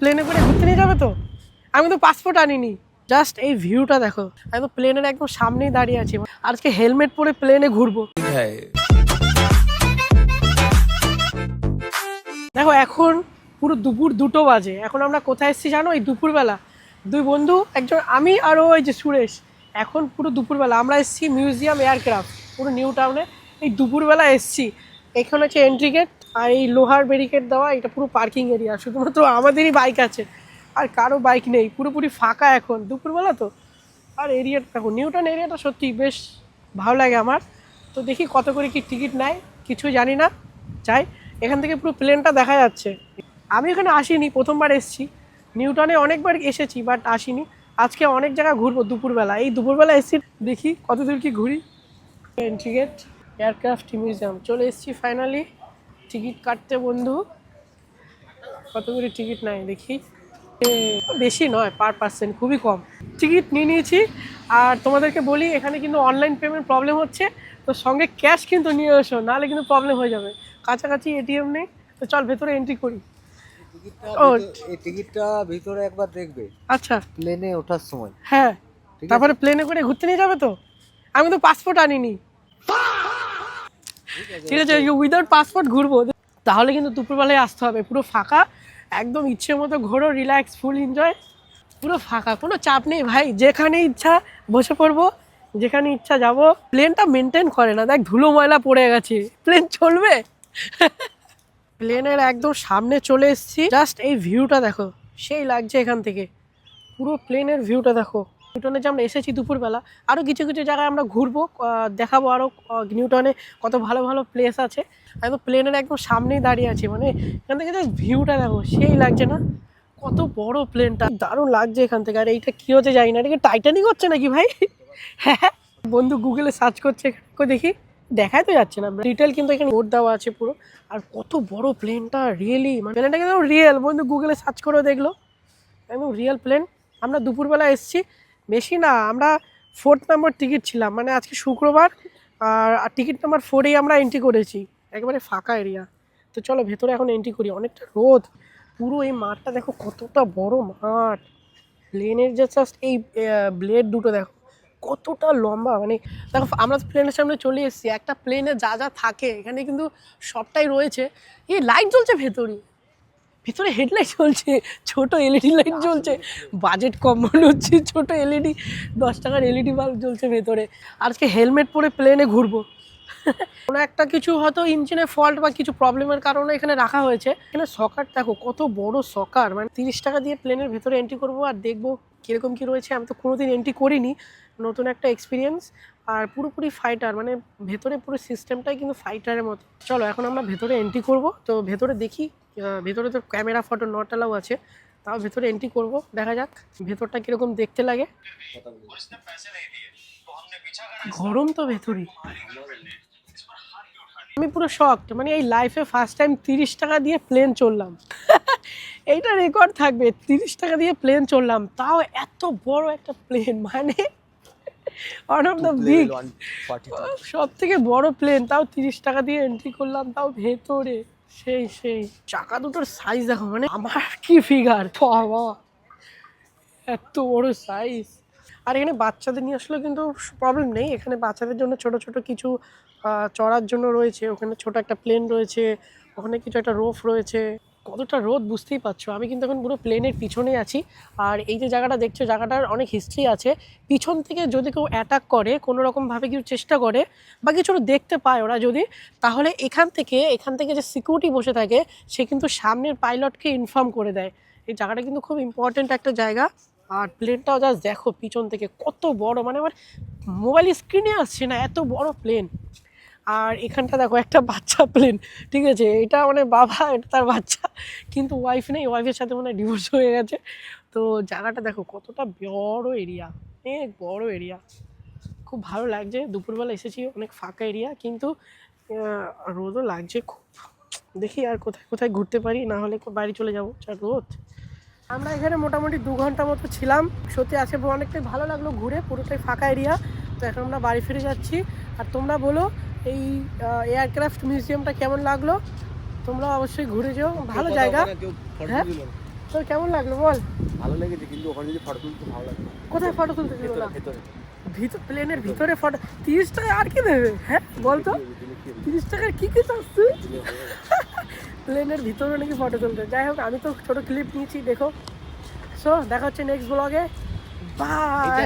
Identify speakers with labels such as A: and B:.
A: প্লেনে করে ঘুরতে নিয়ে যাবে তো? আমি তো পাসপোর্ট আনিনি। জাস্ট এই ভিউটা দেখো, আমি তো প্লেনের একদম সামনেই দাঁড়িয়ে আছি। আজকে হেলমেট পরে প্লেনে ঘুরবো। দেখো এখন পুরো দুপুর 2টো বাজে। এখন আমরা কোথায় এসেছি জানো? এই দুপুরবেলা দুই বন্ধু, একজন আমি আর ওই যে সুরেশ। এখন পুরো দুপুরবেলা আমরা এসেছি মিউজিয়াম এয়ারক্রাফট, পুরো নিউ টাউনে। এই দুপুরবেলা এসেছি। এখানে হচ্ছে এন্ট্রি গেট, আর এই লোহার ব্যারিকেড দেওয়া, এটা পুরো পার্কিং এরিয়া। শুধুমাত্র আমাদেরই বাইক আছে, আর কারো বাইক নেই। পুরোপুরি ফাঁকা এখন, দুপুরবেলা তো। আর এরিয়াটা দেখো, নিউ টাউন এরিয়াটা সত্যি বেশ ভালো লাগে আমার। তো দেখি কত করে কি টিকিট নেয়, কিছু জানি না। যাই, এখান থেকে পুরো প্লেনটা দেখা যাচ্ছে। আমি এখানে আসিনি, প্রথমবার এসেছি। নিউটনে অনেকবার এসেছি বাট আসিনি। আজকে অনেক জায়গা ঘুরবো দুপুরবেলা। এই দুপুরবেলা এসেছি, দেখি কত দূর কি ঘুরি। এন্ট্রি গেট এয়ারক্রাফট মিউজিয়াম চলে এসেছি ফাইনালি। টিকিট কাটতে বন্ধু, কত করে টিকিট নেয় দেখি। বেশি নয়, পার পার্সন খুবই কম। টিকিট নিয়ে নিয়েছি। আর তোমাদেরকে বলি, এখানে কিন্তু অনলাইন পেমেন্ট প্রবলেম হচ্ছে, তো সঙ্গে ক্যাশ কিন্তু নিয়ে এসো, নাহলে কিন্তু প্রবলেম হয়ে যাবে। কাছাকাছি এটিএম নেই, তো চল ভেতরে এন্ট্রি করি।
B: এই টিকিটটা ভিতরে একবার দেখবে।
A: আচ্ছা,
B: প্লেনে ওঠার সময়।
A: হ্যাঁ।
B: ঠিক আছে?
A: তারপরে প্লেনে করে ঘুরতে নিয়ে যাবে তো? আমি তো পাসপোর্ট আনিনি। ঠিক আছে, উইদাউট পাসপোর্ট ঘুরবো। তাহলে কিন্তু দুপুরবেলায় আসতে হবে। পুরো ফাঁকা, একদম ইচ্ছে মতো ঘোরো, রিল্যাক্স, ফুল এনজয়। পুরো ফাঁকা, কোনো চাপ নেই ভাই। যেখানে ইচ্ছা বসে পড়বো, যেখানে ইচ্ছা যাব। প্লেনটা মেনটেন করে না, দেখ ধুলো ময়লা পড়ে গেছে। প্লেন চলবে? প্লেনের একদম সামনে চলে এসেছি। জাস্ট এই ভিউটা দেখো, সেই লাগছে এখান থেকে। পুরো প্লেনের ভিউটা দেখো। নিউটনে যে আমরা এসেছি দুপুরবেলা, আরও কিছু কিছু জায়গায় আমরা ঘুরবো, দেখাবো আরও। নিউটনে কত ভালো ভালো প্লেস আছে। আমি তো প্লেনের একদম সামনেই দাঁড়িয়ে আছি, মানে এখান থেকে জাস্ট ভিউটা দেখো, সেই লাগছে না? কত বড় প্লেনটা, দারুণ লাগছে এখান থেকে। আর এইটা কী হচ্ছে জানি না, এটা কি টাইটানিক হচ্ছে নাকি ভাই? হ্যাঁ, বন্ধু গুগলে সার্চ করছে, এখানে দেখি দেখাই তো যাচ্ছে না। ডিটেল কিন্তু এখানে বোর্ড দেওয়া আছে পুরো। আর কত বড় প্লেনটা, রিয়েলি মানে প্লেনটা কিন্তু রিয়েল। বন্ধু গুগলে সার্চ করেও দেখলো, একদম রিয়েল প্লেন। আমরা দুপুরবেলা এসেছি, বেশি না। আমরা 4th নম্বর টিকিট ছিলাম, মানে আজকে শুক্রবার। আর টিকিট নাম্বার 4-এই আমরা এন্ট্রি করেছি। একেবারে ফাঁকা এরিয়া। তো চলো ভেতরে এখন এন্ট্রি করি। অনেকটা রোদ, পুরো এই মাঠটা দেখো, কতটা বড় মাঠ। প্লেনের যে জাস্ট এই ব্লেড দুটো দেখো, কতটা লম্বা। মানে দেখো, আমরা প্লেনের সামনে চলে এসেছি। একটা প্লেনে যা যা থাকে এখানে কিন্তু সবটাই রয়েছে। এই লাইট জ্বলছে ভেতরে, ভিতরে হেডলাইট চলছে, ছোট এলইডি লাইট জ্বলছে। বাজেট কম মনে হচ্ছে, ছোট এলইডি, 10 টাকার এলইডি বাল্ব জ্বলছে ভেতরে। আজকে হেলমেট পরে প্লেনে ঘুরবো। কোনো একটা কিছু হয়তো ইঞ্জিনের ফল্ট বা কিছু প্রবলেমের কারণে এখানে রাখা হয়েছে। এখানে সকার দেখো, কত বড় সকার। মানে 30 টাকা দিয়ে প্লেনের ভেতরে এন্ট্রি করবো, আর দেখবো কীরকম কী রয়েছে। আমি তো কোনোদিন এন্ট্রি করিনি, নতুন একটা এক্সপিরিয়েন্স। আর পুরোপুরি ফাইটার, মানে ভেতরে পুরো সিস্টেমটাই কিন্তু ফাইটারের মতো। চলো এখন আমরা ভেতরে এন্ট্রি করব। তো ভেতরে দেখি, ভেতরে তো ক্যামেরা ফটো নট অ্যালাউ আছে, তাও ভেতরে এন্ট্রি করব। দেখা যাক ভেতরটা কীরকম দেখতে লাগে। গরম তো ভেতরে। আমি পুরো শকড, মানে এই লাইফে ফার্স্ট টাইম 30 টাকা দিয়ে প্লেন চললাম। এইটা রেকর্ড থাকবে, 30 টাকা দিয়ে প্লেন চললাম, তাও এত বড় একটা প্লেন। মানে ওয়ান অফ দ্য বিগ, সব থেকে বড় প্লেন, তাও 30 টাকা দিয়ে এন্ট্রি করলাম, তাও ভেতরে। সেই চাকা দুটোর সাইজ দেখো, মানে আমার কি ফিগার, বাবা এত বড় সাইজ। আর এখানে বাচ্চাদের নিয়ে আসলে কিন্তু প্রবলেম নেই। এখানে বাচ্চাদের জন্য ছোট ছোট কিছু চড়ার জন্য রয়েছে। ওখানে ছোট একটা প্লেন রয়েছে, ওখানে কিছু একটা রোফ রয়েছে। কতটা রোদ বুঝতেই পারছো। আমি কিন্তু এখন পুরো প্লেনের পিছনেই আছি। আর এই যে জায়গাটা দেখছো, জায়গাটার অনেক হিস্ট্রি আছে। পিছন থেকে যদি কেউ অ্যাটাক করে, কোনো রকমভাবে কিছু চেষ্টা করে বা কিছু দেখতে পায় ওরা যদি, তাহলে এখান থেকে যে সিকিউরিটি বসে থাকে, সে কিন্তু সামনের পাইলটকে ইনফর্ম করে দেয়। এই জায়গাটা কিন্তু খুব ইম্পর্ট্যান্ট একটা জায়গা। আর প্লেনটাও জাস্ট দেখো পিছন থেকে কত বড়, মানে আমার মোবাইল স্ক্রিনে আসছে না, এত বড় প্লেন। আর এখানটা দেখো একটা বাচ্চা প্লেন, ঠিক আছে, এটা মানে বাবা, এটা তার বাচ্চা, কিন্তু ওয়াইফ নেই, ওয়াইফের সাথে মানে ডিভোর্স হয়ে গেছে। তো জায়গাটা দেখো কতটা বড় এরিয়া, অনেক বড় এরিয়া। খুব ভালো লাগছে, দুপুরবেলা এসেছি, অনেক ফাঁকা এরিয়া, কিন্তু রোদও লাগছে খুব। দেখি আর কোথায় কোথায় ঘুরতে পারি, না হলে বাড়ি চলে যাবো, যা রোদ। আমরা এখানে মোটামুটি 2 ঘন্টা মতো ছিলাম। সত্যি আজকে অনেকটাই ভালো লাগলো ঘুরে, পুরোটাই ফাঁকা এরিয়া। তো এখন আমরা বাড়ি ফিরে যাচ্ছি। আর তোমরা বলো এই এয়ারক্রাফট মিউজিয়ামটা কেমন লাগলো? তোমরা অবশ্যই ঘুরে যেও, ভালো জায়গা। হ্যাঁ, তোর কেমন লাগলো বল?
B: ভালো লেগেছে, কিন্তু ওখানে যদি ফটো তুলতে ভালো লাগবে।
A: কোথায় ফটো তুলতে দিল না?
B: ভেতরে
A: ভিতর প্লেনের ভিতরে ফটো 30 টাকা আর কি দেবে? হ্যাঁ বল তো, 30 টাকার কি কি চাস তুই? প্লেনের ভিতরে নাকি ফটো তুলতে। যাই হোক, আমি তো ছোট ক্লিপ নিয়েছি, দেখো। সো দেখা হচ্ছে নেক্সট ব্লগে। বাই।